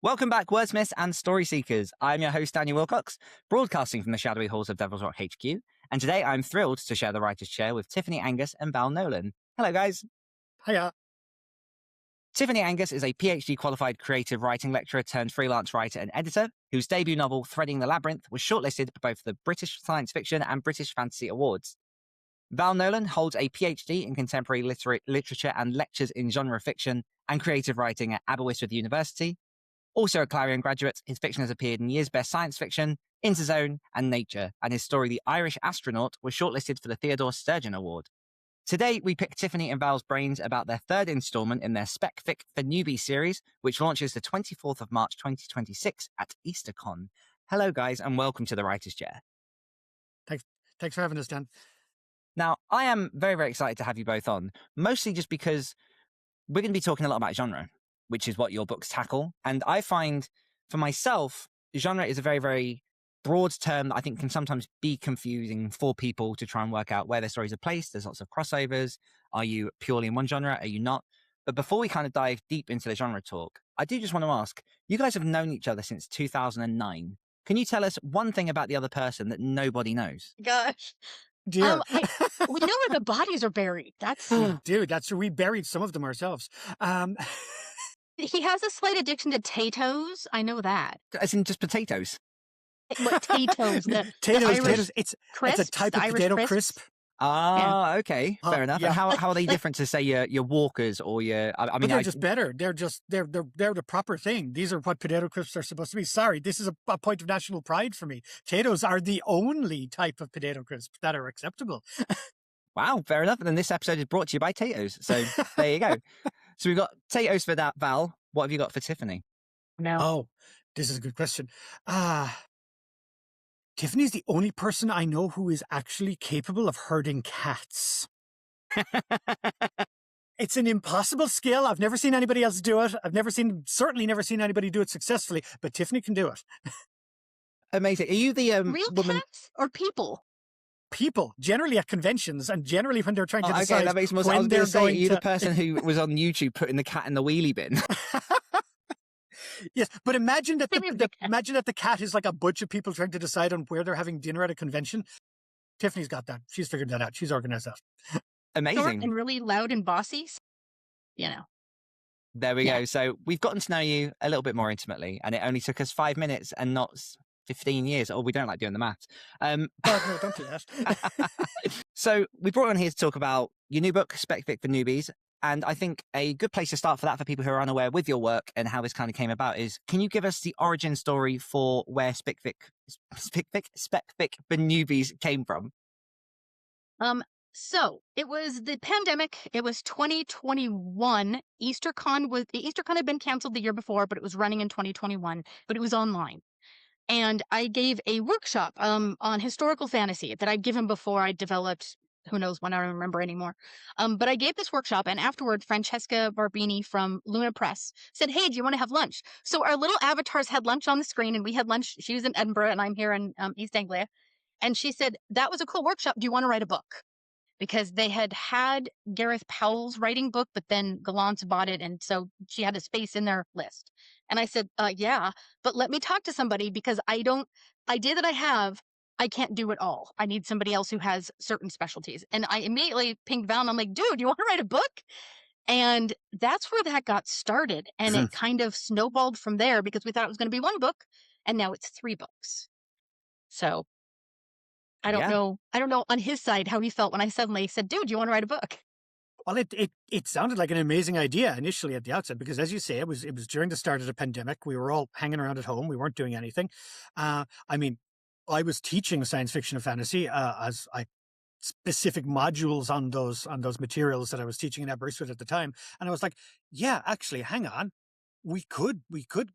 Welcome back, wordsmiths and story seekers. I'm your host, Daniel Wilcox, broadcasting from the shadowy halls of Devil's Rock HQ. And today I'm thrilled to share the writer's chair with Tiffani Angus and Val Nolan. Hello, guys. Hiya. Tiffani Angus is a PhD qualified creative writing lecturer turned freelance writer and editor, whose debut novel, Threading the Labyrinth, was shortlisted for both the British Science Fiction and British Fantasy Awards. Val Nolan holds a PhD in contemporary literature and lectures in genre fiction and creative writing at Aberystwyth University. Also a Clarion graduate, his fiction has appeared in Year's Best Science Fiction, Interzone, and Nature, and his story The Irish Astronaut was shortlisted for the Theodore Sturgeon Award. Today, we pick Tiffani and Val's brains about their third installment in their Spec Fic for Newbies series, which launches the 24th of March 2026 at EasterCon. Hello, guys, and welcome to the Writer's Chair. Thanks for having us, Dan. Now, I am very, very excited to have you both on, mostly just because we're going to be talking a lot about genre, which is what your books tackle. And I find, for myself, genre is a very, very broad term that I think can sometimes be confusing for people to try and work out where their stories are placed. There's lots of crossovers. Are you purely in one genre? Are you not? But before we kind of dive deep into the genre talk, I do just want to ask, you guys have known each other since 2009. Can you tell us one thing about the other person that nobody knows? Gosh. Dear. We know where the bodies are buried. That's Dude, that's we buried some of them ourselves. he has a slight addiction to potatoes. I know that. As in just potatoes? What potatoes? Potatoes. It's crisps, a type of Irish potato crisps. crisp. Ah, okay, fair enough. Yeah. And how are they different to say your Walkers or your? I But mean, they're just better. They're the proper thing. These are what potato crisps are supposed to be. Sorry, this is a point of national pride for me. Potatoes are the only type of potato crisps that are acceptable. Wow, fair enough. And then this episode is brought to you by Tatoes. So there you go. So we've got Tatoes for that, Val. What have you got for Tiffani? No. Oh, this is a good question. Tiffany's the only person I know who is actually capable of herding cats. It's an impossible skill. I've never seen anybody else do it. Certainly never seen anybody do it successfully, but Tiffany can do it. Amazing. Are you the Real woman? cats or people? People, generally at conventions and generally when they're trying to Okay, decide that makes more sense. I when was they're going to say, are going you to... the person who was on YouTube putting the cat in the wheelie bin? Yes, but imagine that Imagine the cat is like a bunch of people trying to decide on where they're having dinner at a convention. Tiffany's got that. She's figured that out. She's organized that. Short Amazing. and really loud and bossy. You know. There we Yeah. go. So we've gotten to know you a little bit more intimately, and it only took us 5 minutes and not 15 years. Oh, we don't like doing the maths. Oh, no, don't do that. So we brought you on here to talk about your new book, Spec Fic for Newbies. And I think a good place to start for that, for people who are unaware with your work and how this kind of came about, is can you give us the origin story for where Spec Fic for Newbies came from? So it was the pandemic. It was 2021. EasterCon had been canceled the year before, but it was running in 2021, but it was online. And I gave a workshop on historical fantasy that I'd given before. I developed, who knows when, I don't remember anymore. But I gave this workshop, and afterward, Francesca Barbini from Luna Press said, "Hey, do you want to have lunch?" So our little avatars had lunch on the screen, and we had lunch. She was in Edinburgh, and I'm here in East Anglia. And she said, "That was a cool workshop. Do you want to write a book?" Because they had Gareth Powell's writing book, but then Gallant bought it, and so she had a space in their list. And I said, yeah, but let me talk to somebody, because idea that I have, I can't do it all. I need somebody else who has certain specialties. And I immediately pinged Val, and I'm like, dude, you want to write a book? And that's where that got started. And it kind of snowballed from there, because we thought it was going to be one book, and now it's 3 books. So I don't know on his side how he felt when I suddenly said, dude, you want to write a book? Well, it sounded like an amazing idea initially at the outset, because as you say, it was during the start of the pandemic. We were all hanging around at home. We weren't doing anything. I mean, I was teaching science fiction and fantasy as specific modules on those materials that I was teaching in Aberystwyth at the time. And I was like, yeah, actually, hang on. We could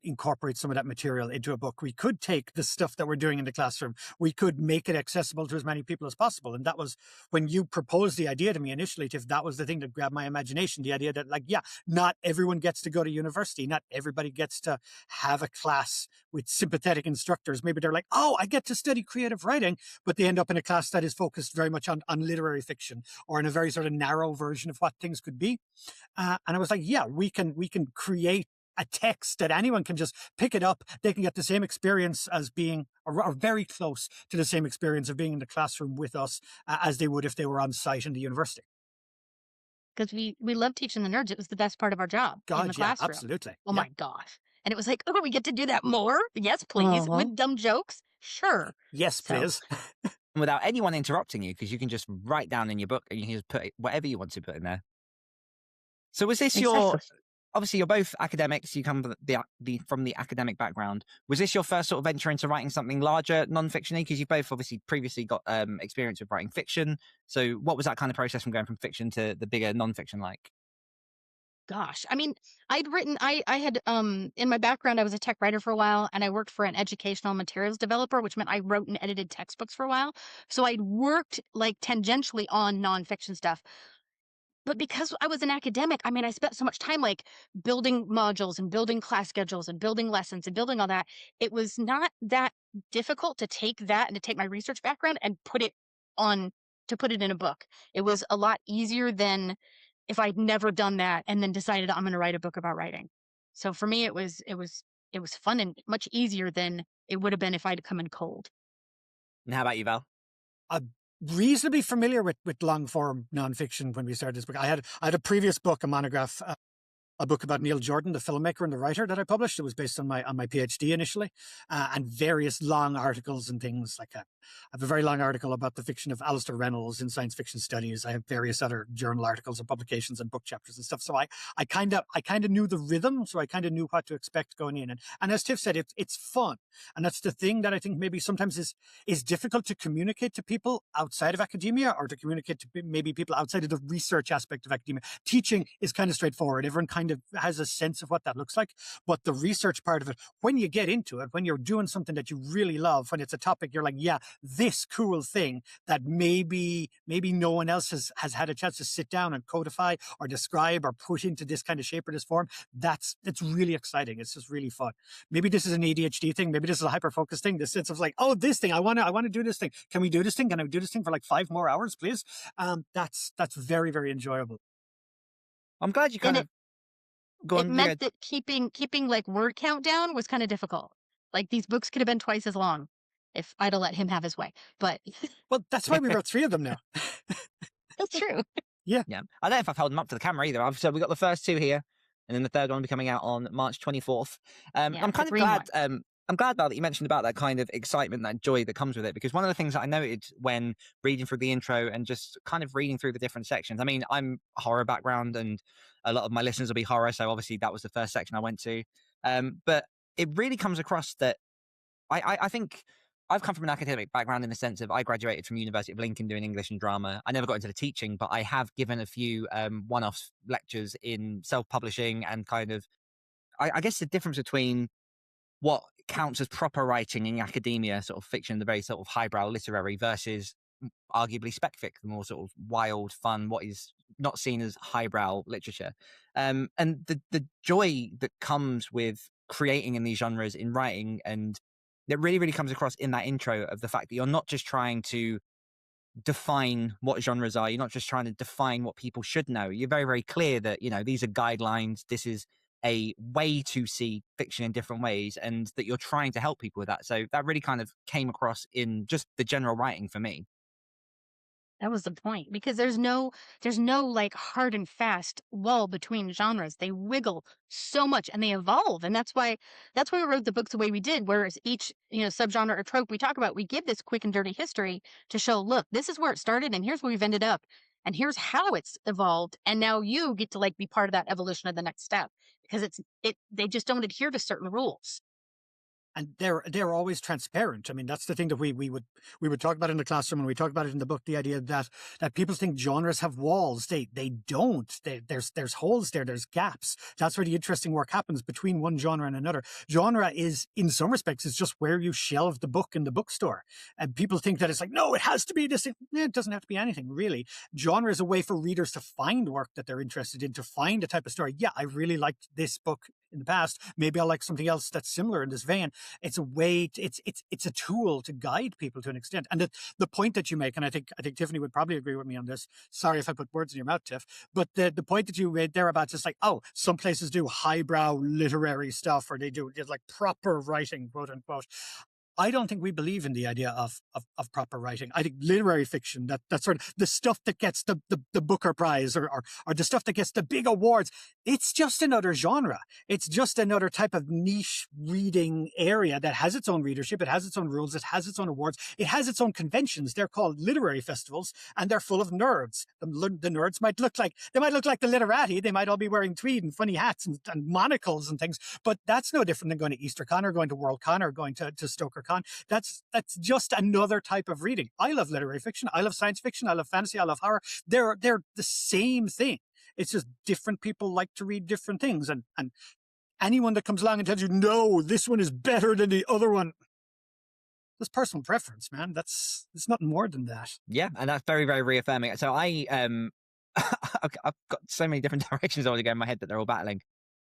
incorporate some of that material into a book. We could take the stuff that we're doing in the classroom. We could make it accessible to as many people as possible. And that was when you proposed the idea to me initially, Tiff, that was the thing that grabbed my imagination. The idea that, like, yeah, not everyone gets to go to university. Not everybody gets to have a class with sympathetic instructors. Maybe they're like, oh, I get to study creative writing, but they end up in a class that is focused very much on literary fiction, or in a very sort of narrow version of what things could be. And I was like, yeah, we can create a text that anyone can just pick it up. They can get the same experience as being, or very close to the same experience of being in the classroom with us as they would if they were on site in the university. Because we love teaching the nerds. It was the best part of our job in the God, yeah, classroom. absolutely. Oh Yeah. my gosh. And it was like, oh, we get to do that more? Yes, please. With dumb jokes? Sure. Yes, So- please. Without anyone interrupting you, because you can just write down in your book and you can just put whatever you want to put in there. So was this your, Exactly. obviously you're both academics, you come from the academic background. Was this your first sort of venture into writing something larger, non-fictiony? Because you both obviously previously got experience with writing fiction. So what was that kind of process from going from fiction to the bigger non-fiction like? Gosh, I mean, I had, in my background, I was a tech writer for a while, and I worked for an educational materials developer, which meant I wrote and edited textbooks for a while. So I'd worked like tangentially on nonfiction stuff. But because I was an academic, I mean, I spent so much time like building modules and building class schedules and building lessons and building all that. It was not that difficult to take that and to take my research background and put it in a book. It was a lot easier than if I'd never done that and then decided I'm going to write a book about writing. So for me, it was fun and much easier than it would have been if I'd come in cold. And how about you, Val? I'm reasonably familiar with long form nonfiction when we started this book. I had a previous book, a monograph, a book about Neil Jordan, the filmmaker and the writer that I published. It was based on my PhD initially, and various long articles and things like that. I have a very long article about the fiction of Alistair Reynolds in Science Fiction Studies. I have various other journal articles and publications and book chapters and stuff. So I kind of knew the rhythm, so I kind of knew what to expect going in. And as Tiff said, it's fun, and that's the thing that I think maybe sometimes is difficult to communicate to people outside of academia, or to communicate to maybe people outside of the research aspect of academia. Teaching is kind of straightforward. Everyone kind of has a sense of what that looks like, but the research part of it, when you get into it, when you're doing something that you really love, when it's a topic you're like, yeah, this cool thing that maybe no one else has had a chance to sit down and codify or describe or put into this kind of shape or this form, it's really exciting. It's just really fun. Maybe this is an ADHD thing, maybe this is a hyper-focused thing, this sense of like, oh, this thing, I want to do this thing. Can we do this thing? Can I do this thing for like 5 more hours, please? That's very, very enjoyable. I'm glad you kind of it meant that keeping like word count down was kind of difficult. Like these books could have been twice as long if I'd have let him have his way. But well, that's why we wrote 3 of them now. That's true. Yeah. I don't know if I've held them up to the camera either. So we've got the first 2 here, and then the third one will be coming out on March 24th. I'm kind of glad. I'm glad, Val, that you mentioned about that kind of excitement, that joy that comes with it, because one of the things that I noted when reading through the intro and just kind of reading through the different sections, I mean, I'm a horror background and a lot of my listeners will be horror, so obviously that was the first section I went to. But it really comes across that I think I've come from an academic background in the sense of I graduated from University of Lincoln doing English and drama. I never got into the teaching, but I have given a few one-off lectures in self-publishing and kind of, I guess the difference between what counts as proper writing in academia, sort of fiction, the very sort of highbrow literary, versus arguably Spec Fic, the more sort of wild, fun, what is not seen as highbrow literature. And the joy that comes with creating in these genres in writing, and that really, really comes across in that intro of the fact that you're not just trying to define what genres are. You're not just trying to define what people should know. You're very, very clear that, these are guidelines. This is a way to see fiction in different ways, and that you're trying to help people with that. So that really kind of came across in just the general writing for me. That was the point, because there's no like hard and fast wall between genres. They wiggle so much and they evolve. And that's why we wrote the books the way we did, whereas each, subgenre or trope we talk about, we give this quick and dirty history to show, look, this is where it started and here's where we've ended up and here's how it's evolved. And now you get to like be part of that evolution of the next step, because they just don't adhere to certain rules. And they're always transparent. I mean, that's the thing that we would talk about in the classroom, and we talk about it in the book. The idea that people think genres have walls. They don't. There's holes there. There's gaps. That's where the interesting work happens between one genre and another. Genre is, in some respects, is just where you shelve the book in the bookstore. And people think that it's like, no, it has to be this thing. It doesn't have to be anything, really. Genre is a way for readers to find work that they're interested in, to find a type of story. Yeah, I really liked this book in the past. Maybe I'll like something else that's similar in this vein. It's a way, it's a tool to guide people to an extent. And the point that you make, and I think Tiffany would probably agree with me on this. Sorry if I put words in your mouth, Tiff, but the point that you made there about just like, oh, some places do highbrow literary stuff, or they do like proper writing, quote unquote. I don't think we believe in the idea of proper writing. I think literary fiction, that sort of the stuff that gets the Booker Prize or the stuff that gets the big awards, it's just another genre. It's just another type of niche reading area that has its own readership. It has its own rules. It has its own awards. It has its own conventions. They're called literary festivals, and they're full of nerds. The nerds might look like the literati. They might all be wearing tweed and funny hats and monocles and things, but that's no different than going to EasterCon or going to WorldCon or going to StokerCon. That's just another type of reading. I love literary fiction. I love science fiction. I love fantasy. I love horror. They're the same thing. It's just different people like to read different things. And anyone that comes along and tells you, no, this one is better than the other one, that's personal preference, man. It's nothing more than that. Yeah, and that's very, very reaffirming. So I've got so many different directions I want to go in my head that they're all battling.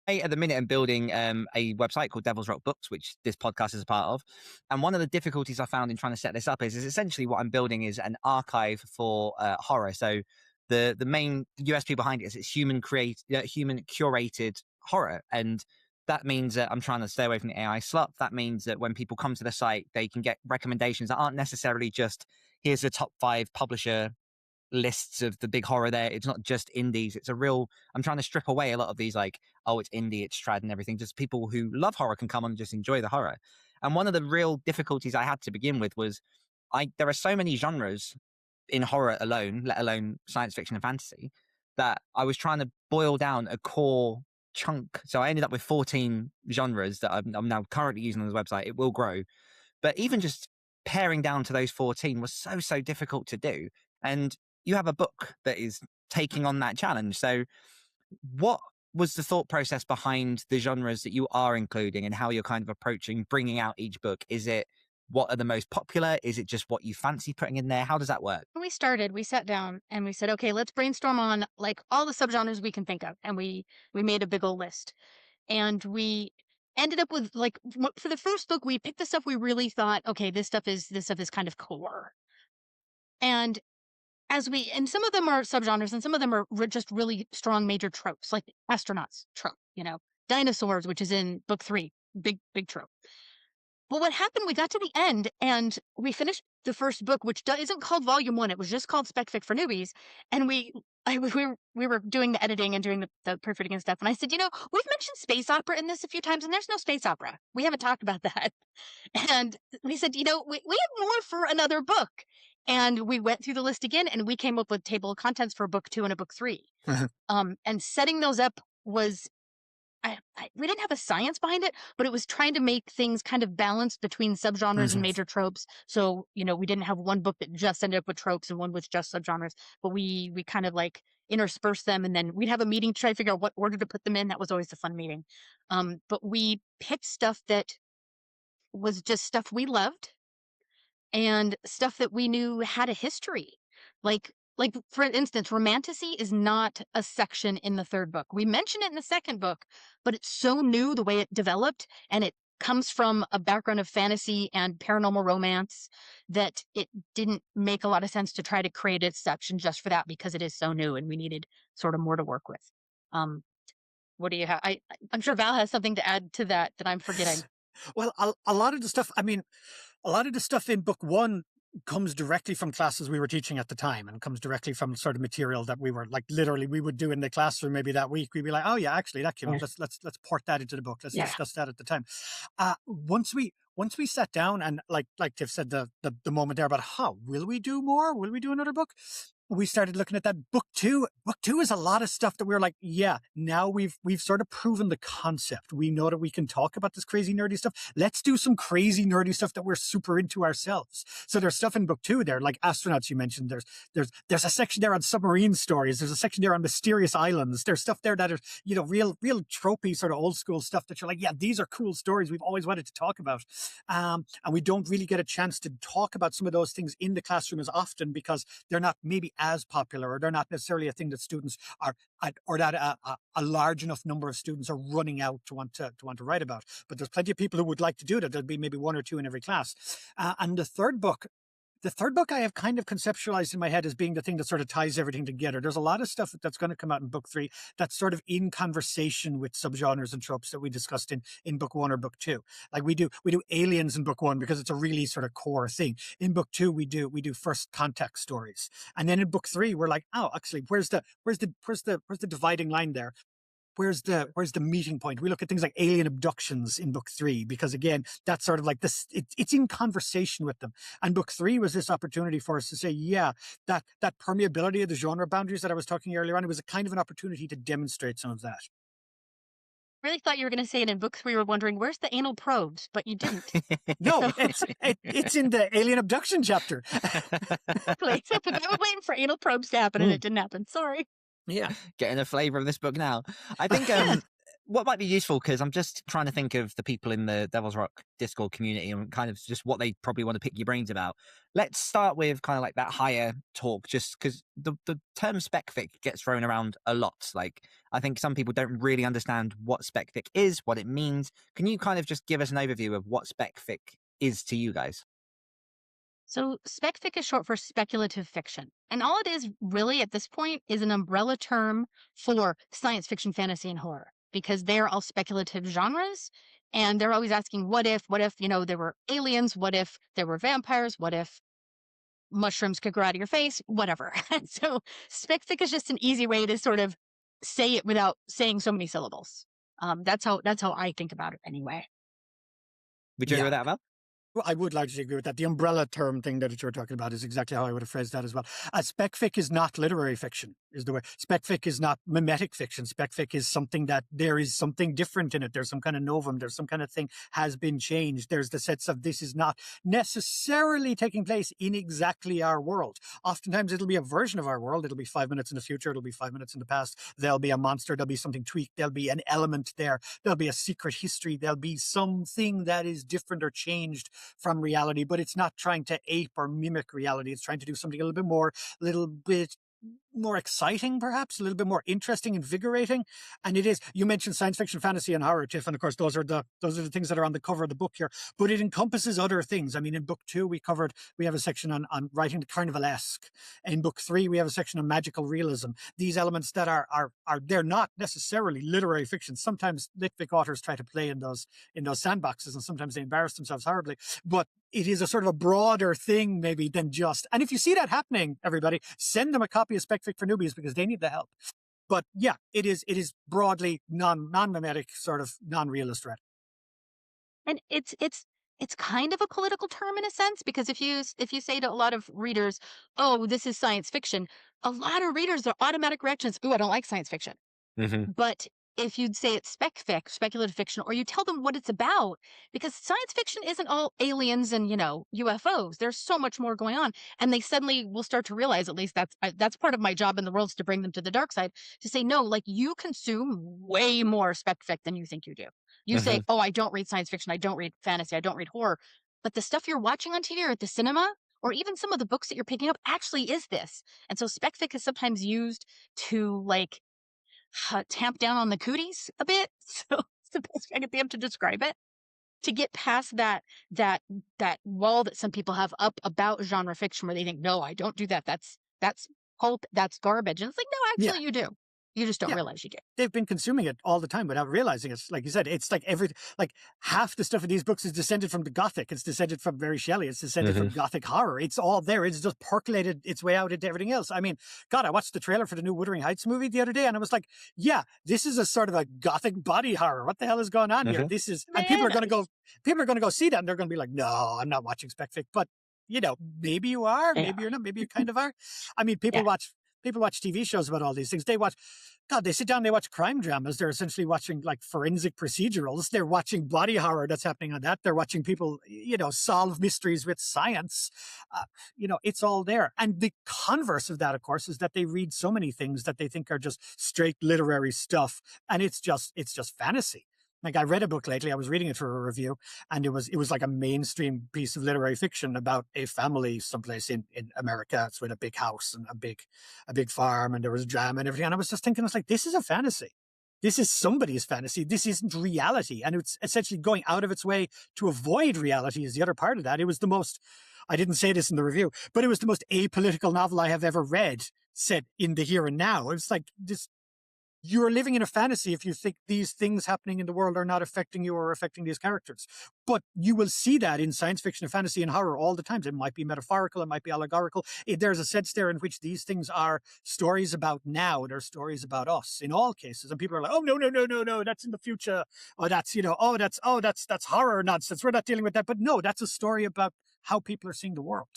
At the minute, I'm building a website called Devil's Rock Books, which this podcast is a part of. And one of the difficulties I found in trying to set this up is essentially what I'm building is an archive for horror. So the main USP behind it is it's human curated horror. And that means that I'm trying to stay away from the AI slop. That means that when people come to the site, they can get recommendations that aren't necessarily just, here's the top 5 publisher lists of the big horror there. It's not just indies. It's I'm trying to strip away a lot of these like, oh, it's indie, it's trad and everything. Just people who love horror can come on and just enjoy the horror. And one of the real difficulties I had to begin with was there are so many genres in horror alone, let alone science fiction and fantasy, that I was trying to boil down a core chunk. So I ended up with 14 genres that I'm now currently using on the website. It will grow. But even just paring down to those 14 was so difficult to do. And you have a book that is taking on that challenge. So what was the thought process behind the genres that you are including and how you're kind of approaching bringing out each book? Is it what are the most popular? Is it just what you fancy putting in there? How does that work? When we sat down and we said, okay, let's brainstorm on like all the subgenres we can think of. And we made a big old list. And we ended up with like, for the first book, we picked the stuff we really thought, okay, this stuff is kind of core. And and some of them are subgenres and some of them are just really strong major tropes, like astronauts trope, dinosaurs, which is in book 3, big trope. But what happened, we got to the end and we finished the first book, which isn't called volume 1. It was just called Spec Fic for Newbies. And we were doing the editing and doing the proofreading and stuff. And I said, we've mentioned space opera in this a few times and there's no space opera. We haven't talked about that. And we said, we have more for another book. And we went through the list again and we came up with table of contents for book 2 and a book 3. And setting those up was, we didn't have a science behind it, but it was trying to make things kind of balanced between subgenres and major tropes. So, we didn't have one book that just ended up with tropes and one with just subgenres, but we kind of like interspersed them. And then we'd have a meeting to try to figure out what order to put them in. That was always a fun meeting. But we picked stuff that was just stuff we loved and stuff that we knew had a history. Like for instance, romantasy is not a section in the 3rd book. We mention it in the 2nd book, but it's so new the way it developed, and it comes from a background of fantasy and paranormal romance that it didn't make a lot of sense to try to create a section just for that because it is so new and we needed sort of more to work with. What do you have? I'm sure Val has something to add to that I'm forgetting. Well, a lot of the stuff, a lot of the stuff in book 1 comes directly from classes we were teaching at the time and comes directly from sort of material that we were like literally we would do in the classroom maybe that week. We'd be like, oh yeah, actually that came up. Let's port that into the book. Let's discuss that at the time. Once we sat down and like Tiff said, the moment there about will we do more? Will we do another book? We started looking at that book 2. Book 2 is a lot of stuff that we were like, yeah, now we've sort of proven the concept. We know that we can talk about this crazy nerdy stuff. Let's do some crazy nerdy stuff that we're super into ourselves. So there's stuff in book 2 there, like astronauts you mentioned. There's a section there on submarine stories. There's a section there on mysterious islands. There's stuff there that are, real tropey sort of old school stuff that you're like, yeah, these are cool stories we've always wanted to talk about. And we don't really get a chance to talk about some of those things in the classroom as often because they're not maybe as popular, or they're not necessarily a thing that students are, or that a large enough number of students are running out to want to write about. But there's plenty of people who would like to do that. There'll be maybe one or two in every class. And the third book I have kind of conceptualized in my head as being the thing that sort of ties everything together. There's a lot of stuff that's going to come out in book 3 that's sort of in conversation with subgenres and tropes that we discussed in book 1 or book 2. Like we do aliens in book 1 because it's a really sort of core thing. In book 2, we do first contact stories. And then in book 3, we're like, oh, actually, where's the dividing line there? Where's the meeting point? We look at things like alien abductions in book 3, because again, that's sort of like this, it's in conversation with them. And book 3 was this opportunity for us to say, yeah, that permeability of the genre boundaries that I was talking earlier on, it was a kind of an opportunity to demonstrate some of that. Really thought you were going to say it in book 3. We're wondering, where's the anal probes? But you didn't. No, it's in the alien abduction chapter. Exactly. So I was waiting for anal probes to happen, and it didn't happen. Sorry. Yeah. Getting a flavor of this book now. I think what might be useful, because I'm just trying to think of the people in the Devil's Rock Discord community and kind of just what they probably want to pick your brains about. Let's start with kind of like that higher talk, just because the term spec fic gets thrown around a lot. Like, I think some people don't really understand what spec fic is, what it means. Can you kind of just give us an overview of what spec fic is to you guys? So spec fic is short for speculative fiction. And all it is really at this point is an umbrella term for science fiction, fantasy, and horror, because they're all speculative genres. And they're always asking, what if, there were aliens? What if there were vampires? What if mushrooms could grow out of your face? Whatever. So spec fic is just an easy way to sort of say it without saying so many syllables. That's how I think about it anyway. Would you agree with that, Val? Well, I would largely agree with that. The umbrella term thing that you were talking about is exactly how I would have phrased that as well. Spec fic is not literary fiction, is the way. Spec fic is not mimetic fiction. Spec fic is something that there is something different in it. There's some kind of novum. There's some kind of thing has been changed. There's the sense of this is not necessarily taking place in exactly our world. Oftentimes it'll be a version of our world. It'll be 5 minutes in the future. It'll be 5 minutes in the past. There'll be a monster. There'll be something tweaked. There'll be an element there. There'll be a secret history. There'll be something that is different or changed from reality, but it's not trying to ape or mimic reality. It's trying to do something a little bit more exciting, perhaps a little bit more interesting, invigorating. And it is, you mentioned science fiction, fantasy, and horror, Tiff, and of course those are the things that are on the cover of the book here, but it encompasses other things. I mean, in book 2 we have a section on writing the carnivalesque. In book 3 we have a section on magical realism. These elements that are they're not necessarily literary fiction. Sometimes lit fic authors try to play in those sandboxes, and sometimes they embarrass themselves horribly, but it is a sort of a broader thing maybe than just, and if you see that happening, everybody, send them a copy of Spec Fic for Newbies, because they need the help. But yeah, it is broadly non-mimetic, sort of non-realist writing. And it's kind of a political term in a sense, because if you say to a lot of readers, oh, this is science fiction, a lot of readers, their automatic reactions, ooh, I don't like science fiction. Mm-hmm. But if you'd say it's spec fic, speculative fiction, or you tell them what it's about, because science fiction isn't all aliens and, UFOs. There's so much more going on. And they suddenly will start to realize, at least that's part of my job in the world, is to bring them to the dark side, to say, no, like, you consume way more spec fic than you think you do. You say, oh, I don't read science fiction, I don't read fantasy, I don't read horror. But the stuff you're watching on TV or at the cinema, or even some of the books that you're picking up, actually is this. And so spec fic is sometimes used to, like, tamp down on the cooties a bit. So it's the best way I could be able to describe it. To get past that wall that some people have up about genre fiction, where they think, no, I don't do that. That's pulp. That's garbage. And it's like, no, actually, you do. You just don't realize you do. They've been consuming it all the time without realizing it. Like you said, it's like half the stuff in these books is descended from the Gothic. It's descended from Mary Shelley. It's descended from Gothic horror. It's all there. It's just percolated its way out into everything else. I mean, God, I watched the trailer for the new Wuthering Heights movie the other day, and I was like, yeah, this is a sort of a Gothic body horror. What the hell is going on here? This is, and people are going to go see that, and they're going to be like, no, I'm not watching spec fic. But maybe you are, maybe you're not, maybe you kind of are. I mean, people watch TV shows about all these things. They sit down, they watch crime dramas. They're essentially watching like forensic procedurals. They're watching body horror that's happening on that. They're watching people, solve mysteries with science. It's all there. And the converse of that, of course, is that they read so many things that they think are just straight literary stuff. And it's just fantasy. Like I read a book lately, I was reading it for a review, and it was like a mainstream piece of literary fiction about a family someplace in America. It's with a big house and a big farm, and there was drama and everything. And I was just thinking, it's like, this is a fantasy. This is somebody's fantasy. This isn't reality. And it's essentially going out of its way to avoid reality is the other part of that. It was the most, I didn't say this in the review, but it was the most apolitical novel I have ever read set in the here and now. It's like this, you're living in a fantasy if you think these things happening in the world are not affecting you or affecting these characters. But you will see that in science fiction and fantasy and horror all the time. It might be metaphorical, it might be allegorical. There's a sense there in which these things are stories about now. They're stories about us in all cases. And people are like, oh, no, that's in the future. Or that's, that's horror nonsense. We're not dealing with that. But no, that's a story about how people are seeing the world.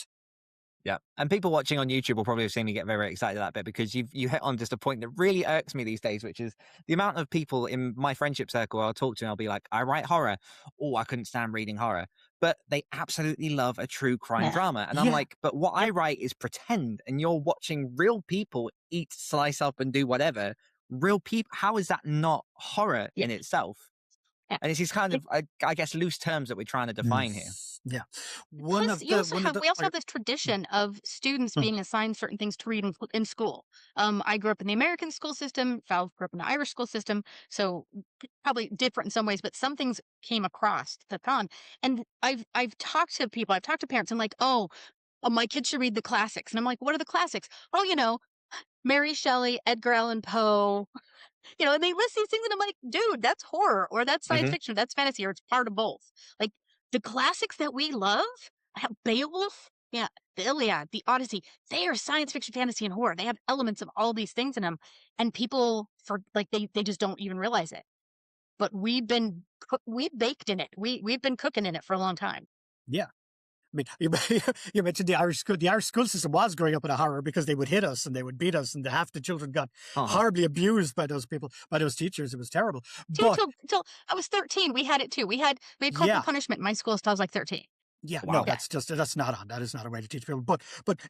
Yeah. And people watching on YouTube will probably have seen me get very, very excited at that bit, because you hit on just a point that really irks me these days, which is the amount of people in my friendship circle I'll talk to and I'll be like, I write horror. Oh, I couldn't stand reading horror. But they absolutely love a true crime drama. And I'm like, but what I write is pretend, and you're watching real people eat, slice up and do whatever. Real people. How is that not horror in itself? Yeah. And it's these kind of, I guess, loose terms that we're trying to define here. Yeah. We also have this tradition of students being assigned certain things to read in school. I grew up in the American school system. Val grew up in the Irish school system. So probably different in some ways, but some things came across the con. And I've talked to people, I've talked to parents, and like, oh, my kids should read the classics. And I'm like, what are the classics? Oh, Mary Shelley, Edgar Allan Poe, and they list these things, and I'm like, dude, that's horror, or that's science fiction, or that's fantasy, or it's part of both. Like the classics that we love, Beowulf, the Iliad, the Odyssey, they are science fiction, fantasy, and horror. They have elements of all these things in them, and people they just don't even realize it. But we've baked in it. We've been cooking in it for a long time. Yeah. I mean, you mentioned the Irish school. The Irish school system was growing up in a horror because they would hit us and they would beat us, and half the children got horribly abused by those people, by those teachers. It was terrible. Till I was 13, we had it too. We had corporal punishment in my school until I was like 13. Yeah, wow. No, that's not on. That is not a way to teach people. But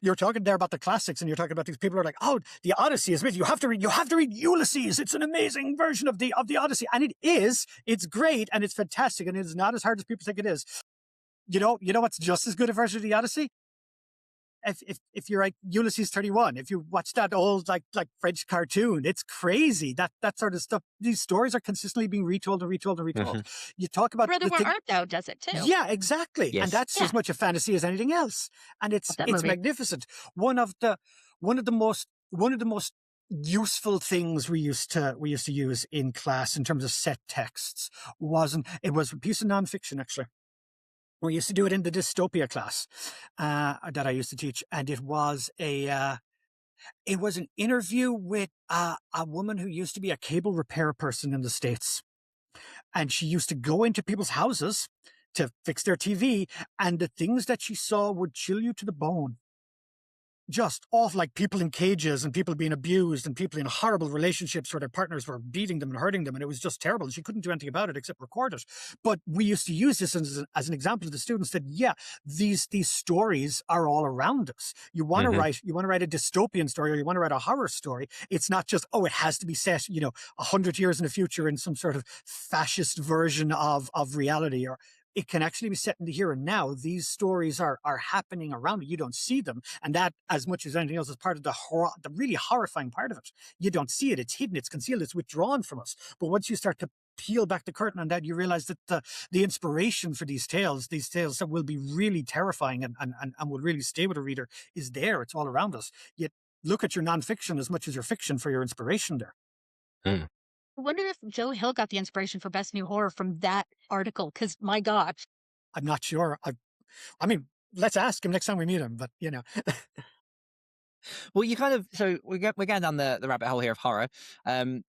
you're talking there about the classics, and you're talking about these people who are like, oh, the Odyssey is amazing. You have to read Ulysses. It's an amazing version of the Odyssey, and it is. It's great and it's fantastic, and it is not as hard as people think it is. You know what's just as good a version of the Odyssey? If you're like Ulysses 31, if you watch that old like French cartoon, it's crazy. That sort of stuff. These stories are consistently being retold and retold and retold. You talk about Brother Where Art Thou does it too. Yeah, exactly. Yes. And that's as much a fantasy as anything else. And it's magnificent. One of the most useful things we used to use in class in terms of set texts was a piece of nonfiction actually. We used to do it in the dystopia class that I used to teach, and it was an interview with a woman who used to be a cable repair person in the States, and she used to go into people's houses to fix their TV, and the things that she saw would chill you to the bone. Just awful, like people in cages and people being abused and people in horrible relationships where their partners were beating them and hurting them. And it was just terrible. And she couldn't do anything about it except record it. But we used to use this as an example to the students that, these stories are all around us. You want to write a dystopian story, or you want to write a horror story. It's not just, it has to be set, 100 years in the future in some sort of fascist version of reality, or it can actually be set in the here and now. These stories are happening around you. You don't see them. And that, as much as anything else, is part of the really horrifying part of it. You don't see it. It's hidden. It's concealed. It's withdrawn from us. But once you start to peel back the curtain on that, you realize that the inspiration for these tales that will be really terrifying and will really stay with a reader is there. It's all around us. Yet look at your nonfiction as much as your fiction for your inspiration there. I wonder if Joe Hill got the inspiration for Best New Horror from that article, because my gosh. I'm not sure. I mean, let's ask him next time we meet him, but Well, you kind of, so we're going down the rabbit hole here of horror. And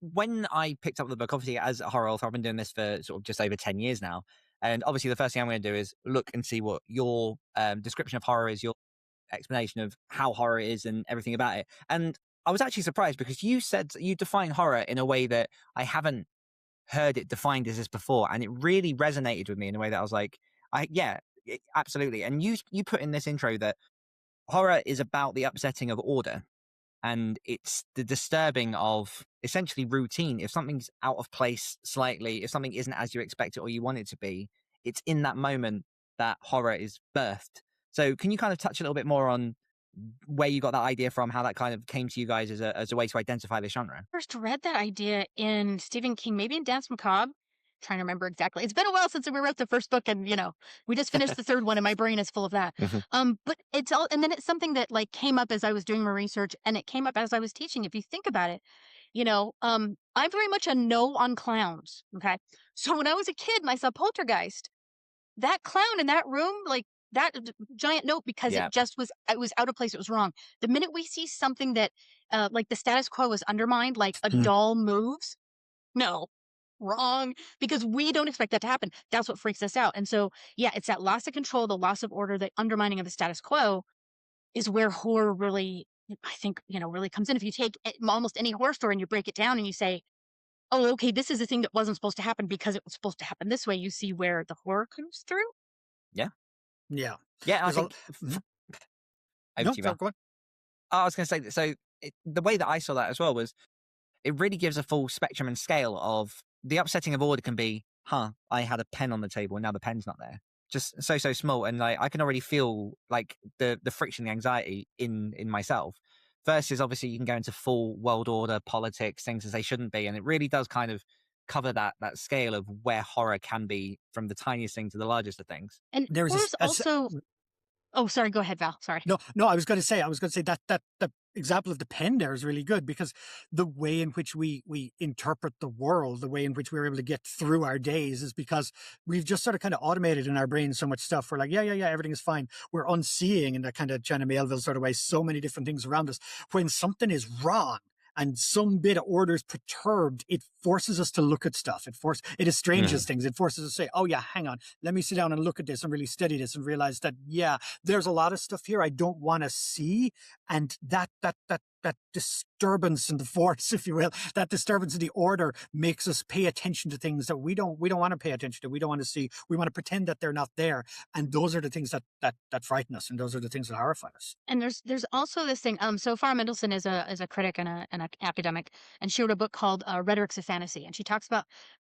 when I picked up the book, obviously as a horror author, I've been doing this for sort of just over 10 years now. And obviously the first thing I'm going to do is look and see what your description of horror is, your explanation of how horror is and everything about it. And I was actually surprised because you said you define horror in a way that I haven't heard it defined as this before. And it really resonated with me in a way that I was like, absolutely. And you put in this intro that horror is about the upsetting of order. And it's the disturbing of essentially routine. If something's out of place slightly, if something isn't as you expect it or you want it to be, it's in that moment that horror is birthed. So can you kind of touch a little bit more on where you got that idea from, how that kind of came to you guys as a way to identify the genre? First read that idea in Stephen King, maybe in Dance Macabre. Trying to remember exactly. It's been a while since we wrote the first book, and we just finished the third one, and my brain is full of that. But it's all, and then it's something that like came up as I was doing my research, and it came up as I was teaching. If you think about it, I'm very much a no on clowns. Okay, so when I was a kid and I saw Poltergeist, that clown in that room, like that giant note, because Yeah. it was out of place. It was wrong. The minute we see something that, like the status quo is undermined, like a doll moves, no, wrong, because we don't expect that to happen. That's what freaks us out. And so, yeah, it's that loss of control, the loss of order, the undermining of the status quo is where horror really, I think, really comes in. If you take almost any horror story and you break it down and you say, oh, okay, this is a thing that wasn't supposed to happen because it was supposed to happen this way, you see where the horror comes through. Yeah. Yeah. Yeah. I There's a- think over No, to you, sorry, Val. go on. I was going to say that. So the way that I saw that as well was it really gives a full spectrum and scale of the upsetting of order can be, I had a pen on the table and now the pen's not there. Just so small, and like I can already feel like the friction, the anxiety in myself. Versus, obviously, you can go into full world order politics, things as they shouldn't be, and it really does kind of cover that scale of where horror can be, from the tiniest thing to the largest of things. And There is horror's also. Oh, sorry. Go ahead, Val. Sorry. No, I was going to say that the example of the pen there is really good, because the way in which we interpret the world, the way in which we're able to get through our days, is because we've just sort of kind of automated in our brains so much stuff. We're like, yeah, everything is fine. We're unseeing in that kind of China Melville sort of way so many different things around us. When something is wrong and some bit of order is perturbed, it forces us to look at stuff. It estranges things. It forces us to say, oh yeah, hang on, let me sit down and look at this and really study this and realize that, yeah, there's a lot of stuff here I don't want to see. And that disturbance in the force, if you will, that disturbance in the order makes us pay attention to things that we don't want to pay attention to. We don't want to see. We want to pretend that they're not there. And those are the things that frighten us, and those are the things that horrify us. And there's also this thing. So Farah Mendelssohn is a critic and an academic, and she wrote a book called Rhetorics of Fantasy, and she talks about.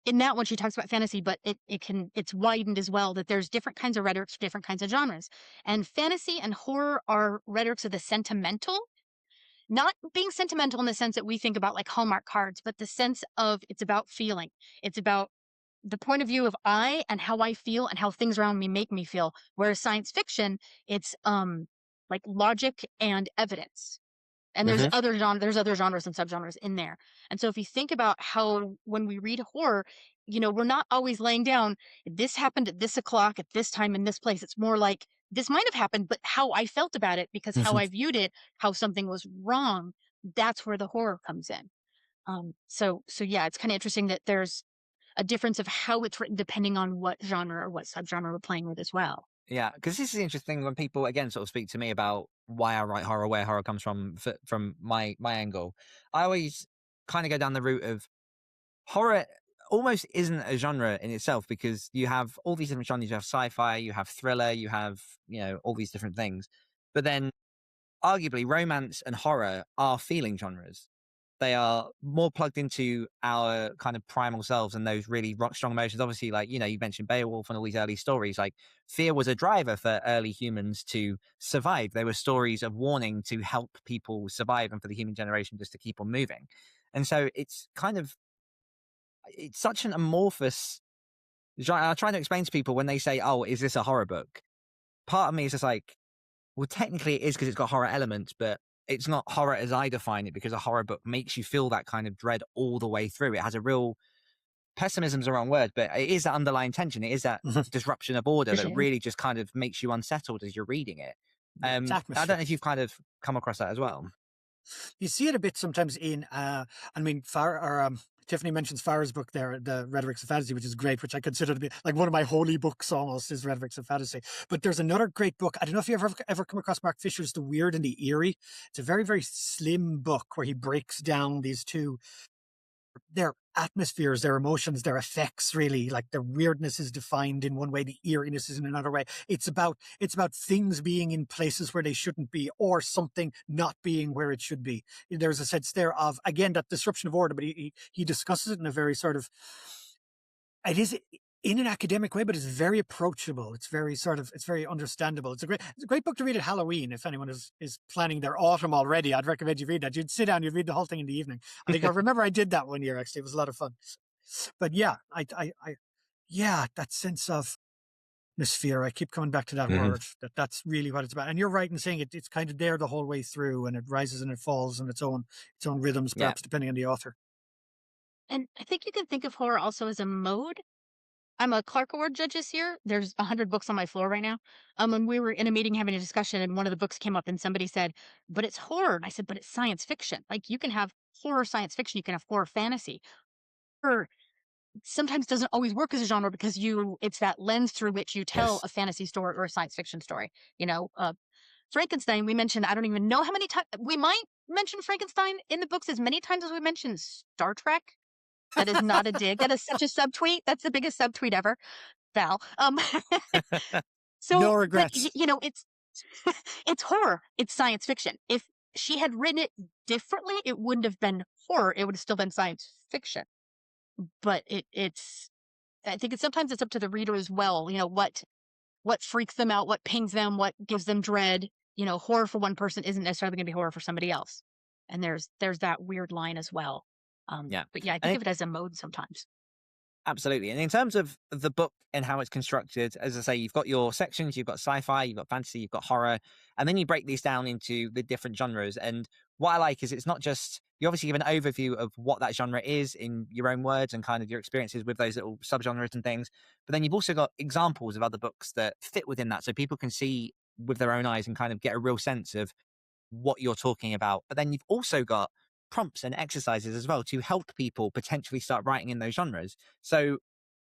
In that one, she talks about fantasy, but it's widened as well, that there's different kinds of rhetorics for different kinds of genres. And fantasy and horror are rhetorics of the sentimental, not being sentimental in the sense that we think about like Hallmark cards, but the sense of it's about feeling. It's about the point of view of I and how I feel and how things around me make me feel. Whereas science fiction, it's like logic and evidence. And there's other genres and subgenres in there. And so if you think about how when we read horror, we're not always laying down, this happened at this o'clock at this time in this place. It's more like this might have happened, but how I felt about it, because how I viewed it, how something was wrong, that's where the horror comes in. So yeah, it's kind of interesting that there's a difference of how it's written depending on what genre or what subgenre we're playing with as well. Yeah, because this is interesting when people again sort of speak to me about why I write horror, where horror comes from my angle. I always kind of go down the route of horror almost isn't a genre in itself, because you have all these different genres. You have sci-fi, you have thriller, you have all these different things. But then, arguably, romance and horror are feeling genres. They are more plugged into our kind of primal selves and those really strong emotions. Obviously, like, you mentioned Beowulf and all these early stories, like fear was a driver for early humans to survive. They were stories of warning to help people survive and for the human generation just to keep on moving. And so it's such an amorphous genre. I'm trying to explain to people when they say, oh, is this a horror book? Part of me is just like, well, technically it is, because it's got horror elements, but it's not horror as I define it, because a horror book makes you feel that kind of dread all the way through. It has a real, pessimism's the wrong word, but it is that underlying tension. It is that disruption of order that really just kind of makes you unsettled as you're reading it. I don't know if you've kind of come across that as well. You see it a bit sometimes in, Tiffany mentions Farah's book there, the Rhetorics of Fantasy, which is great, which I consider to be like one of my holy books almost, is Rhetorics of Fantasy. But there's another great book. I don't know if you've ever come across Mark Fisher's The Weird and the Eerie. It's a very, very slim book where he breaks down these two their atmospheres, their emotions, their effects, really. Like the weirdness is defined in one way, the eeriness is in another way. It's about things being in places where they shouldn't be, or something not being where it should be. There's a sense there of, again, that disruption of order, but he discusses it in a very sort of, it is in an academic way, but it's very approachable. It's very sort of, it's very understandable. It's a great book to read at Halloween. If anyone is planning their autumn already, I'd recommend you read that. You'd sit down, you'd read the whole thing in the evening. I think I remember I did that one year, actually. It was a lot of fun. But yeah, yeah, that sense of atmosphere. I keep coming back to that word. That's really what it's about. And you're right in saying it's kind of there the whole way through, and it rises and it falls in its own rhythms, Yeah. perhaps depending on the author. And I think you can think of horror also as a mode. I'm a Clark Award judge this year. There's 100 books on my floor right now. When we were in a meeting having a discussion, and one of the books came up, and somebody said, "But it's horror." And I said, "But it's science fiction. Like, you can have horror science fiction, you can have horror fantasy. Horror sometimes doesn't always work as a genre because it's that lens through which you tell Yes. a fantasy story or a science fiction story. You know, Frankenstein. We mentioned. I don't even know how many times we might mention Frankenstein in the books as many times as we mention Star Trek. That is not a dig. That is such a subtweet. That's the biggest subtweet ever. Val. No So, but regrets. it's it's horror. It's science fiction. If she had written it differently, it wouldn't have been horror. It would have still been science fiction. But it's. I think sometimes it's up to the reader as well. You know what freaks them out, what pings them, what gives them dread. You know, horror for one person isn't necessarily going to be horror for somebody else. And there's that weird line as well. Yeah. But yeah, I think And of it as a mode sometimes. absolutely. And in terms of the book and how it's constructed, as I say, you've got your sections, you've got sci-fi, you've got fantasy, you've got horror, and then you break these down into the different genres. And what I like is it's not just, you obviously give an overview of what that genre is in your own words and kind of your experiences with those little subgenres and things. But then you've also got examples of other books that fit within that. So people can see with their own eyes and kind of get a real sense of what you're talking about. But then you've also got prompts and exercises as well to help people potentially start writing in those genres. So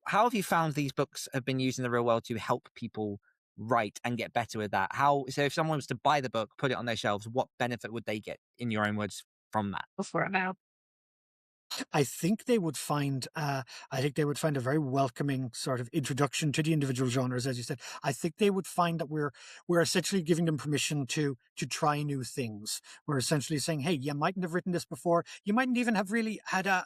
how have you found these books have been used in the real world to help people write and get better with that? So if someone was to buy the book, put it on their shelves, what benefit would they get, in your own words, from that? Before about I think they would find a very welcoming sort of introduction to the individual genres, as you said. I think they would find that we're essentially giving them permission to try new things. We're essentially saying, hey, you mightn't have written this before. You mightn't even have really had a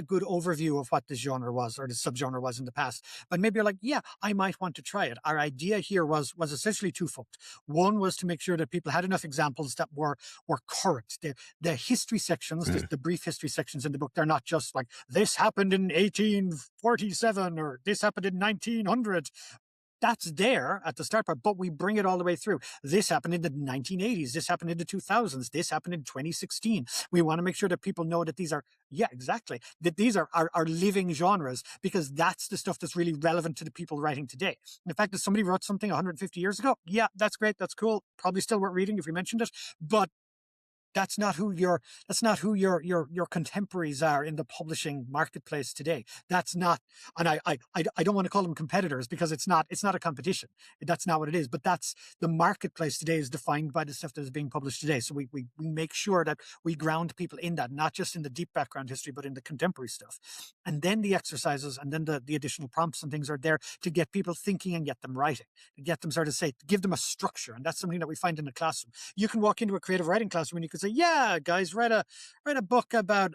good overview of what this genre was or the subgenre was in the past. But maybe you're like, yeah, I might want to try it. Our idea here was essentially twofold. One was to make sure that people had enough examples that were current. The history sections, the brief history sections in the book, they're not just like this happened in 1847 or this happened in 1900. That's there at the start part, but we bring it all the way through. This happened in the 1980s. This happened in the 2000s. This happened in 2016. We want to make sure that people know that these are, yeah, exactly, that these are living genres, because that's the stuff that's really relevant to the people writing today. In fact, if somebody wrote something 150 years ago, yeah, that's great. That's cool. Probably still worth reading if we mentioned it, but that's not who your contemporaries are in the publishing marketplace today. That's not, and I don't want to call them competitors, because it's not a competition. That's not what it is. But that's the marketplace today is defined by the stuff that is being published today. So we make sure that we ground people in that, not just in the deep background history, but in the contemporary stuff. And then the exercises and then the additional prompts and things are there to get people thinking and get them writing, to get them sort of give them a structure. And that's something that we find in the classroom. You can walk into a creative writing classroom and you can say, yeah, guys, write a book about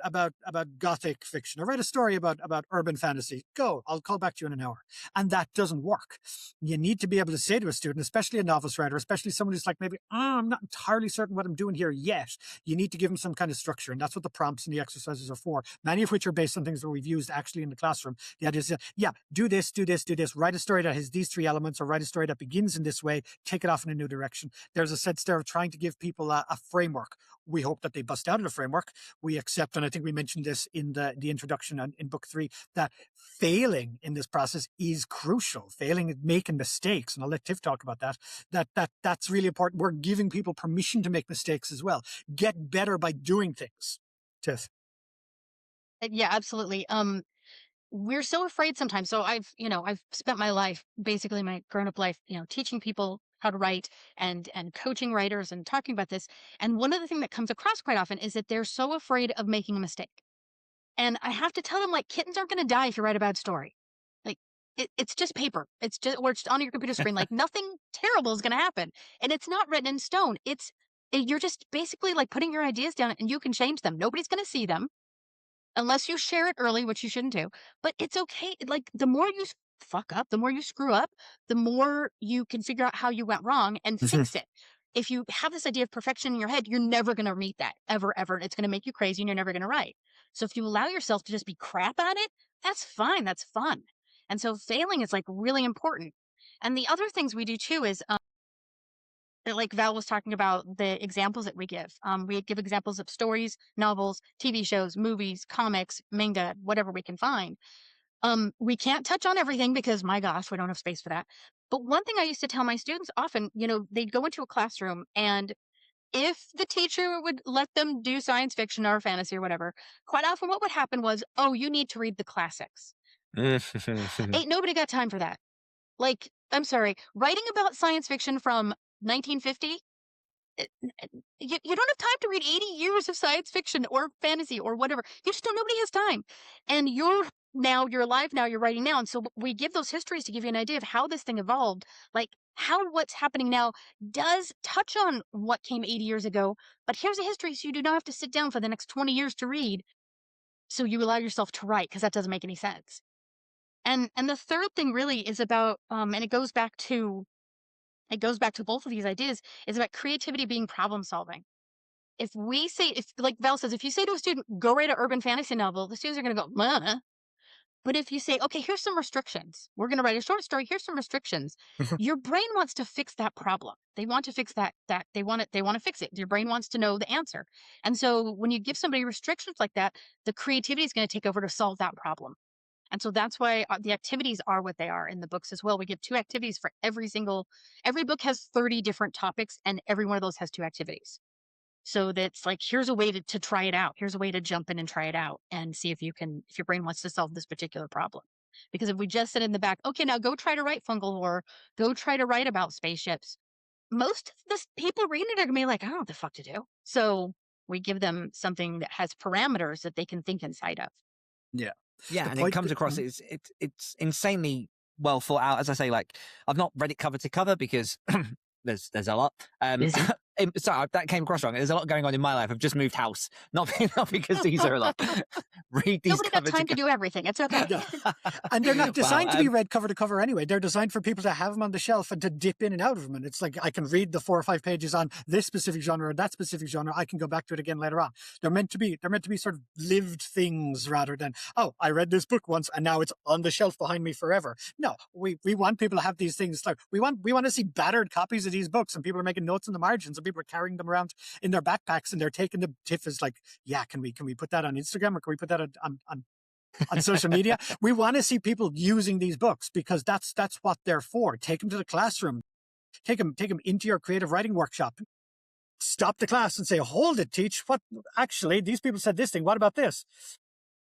Gothic fiction, or write a story about urban fantasy. Go, I'll call back to you in an hour. And that doesn't work. You need to be able to say to a student, especially a novice writer, especially someone who's like, maybe, I'm not entirely certain what I'm doing here yet. You need to give them some kind of structure. And that's what the prompts and the exercises are for. Many of which are based on things that we've used actually in the classroom. The idea is, yeah, do this, do this, do this. Write a story that has these three elements, or write a story that begins in this way. Take it off in a new direction. There's a sense there of trying to give people a framework. We hope that they bust out of the framework. We accept, and I think we mentioned this in the introduction in book 3, that failing in this process is crucial. Failing and making mistakes, and I'll let Tiff talk about that. That's really important. We're giving people permission to make mistakes as well. Get better by doing things. Tiff. yeah, absolutely. We're so afraid sometimes. So I've spent my life, basically my grown-up life, teaching people how to write and coaching writers and talking about this. And one of the things that comes across quite often is that they're so afraid of making a mistake. And I have to tell them, like, kittens aren't going to die if you write a bad story. Like, it's just paper. It's just, or it's on your computer screen. Like, nothing terrible is going to happen. And it's not written in stone. You're just basically like putting your ideas down and you can change them. Nobody's going to see them unless you share it early, which you shouldn't do. But it's okay. Like, the more you fuck up, the more you screw up, the more you can figure out how you went wrong and fix it. If you have this idea of perfection in your head, you're never going to meet that ever, ever. It's going to make you crazy and you're never going to write. So if you allow yourself to just be crap at it, that's fine. That's fun. And so failing is like really important. And the other things we do too is, like Val was talking about, the examples that we give. We give examples of stories, novels, TV shows, movies, comics, manga, whatever we can find. We can't touch on everything because, my gosh, we don't have space for that. But one thing I used to tell my students often, they'd go into a classroom, and if the teacher would let them do science fiction or fantasy or whatever, quite often what would happen was, oh, you need to read the classics. Ain't nobody got time for that. Like, I'm sorry, writing about science fiction from 1950, you don't have time to read 80 years of science fiction or fantasy or whatever. You just don't, nobody has time. And you're alive now, you're writing now. And so we give those histories to give you an idea of how this thing evolved, like how what's happening now does touch on what came 80 years ago. But here's a history, so you do not have to sit down for the next 20 years to read. So you allow yourself to write, because that doesn't make any sense. And the third thing really is about, and it goes back to both of these ideas, is about creativity being problem solving. If like Val says, if you say to a student, go write an urban fantasy novel, the students are going to go, Meh. But if you say, okay, here's some restrictions, we're going to write a short story, here's some restrictions, your brain wants to fix that problem. They want to fix that they want to fix it. Your brain wants to know the answer. And so when you give somebody restrictions like that, the creativity is going to take over to solve that problem. And so that's why the activities are what they are in the books as well. We give 2 activities for every book has 30 different topics, and every one of those has 2 activities. So that's like, here's a way to try it out. Here's a way to jump in and try it out and see if your brain wants to solve this particular problem. Because if we just sit in the back, okay, now go try to write fungal horror, go try to write about spaceships, most of the people reading it are gonna be like, I don't know what the fuck to do. So we give them something that has parameters that they can think inside of. Yeah. Yeah, and it comes across, it's insanely well thought out. As I say, like, I've not read it cover to cover because there's a lot. Sorry, that came across wrong. There's a lot going on in my life. I've just moved house, not because these are a lot. Read these. Nobody got time to do everything. It's okay. And they're not designed to be read cover to cover anyway. They're designed for people to have them on the shelf and to dip in and out of them. And it's like, I can read the 4 or 5 pages on this specific genre or that specific genre. I can go back to it again later on. They're meant to be sort of lived things rather than, oh, I read this book once and now it's on the shelf behind me forever. No, we want people to have these things. Like, we want to see battered copies of these books, and people are making notes in the margins, and people are carrying them around in their backpacks, and they're taking the TIFF as like, yeah, can we put that on Instagram, or can we put that on social media? We want to see people using these books because that's what they're for. Take them to the classroom. Take them into your creative writing workshop. Stop the class and say, hold it, teach. What, actually, these people said this thing. What about this?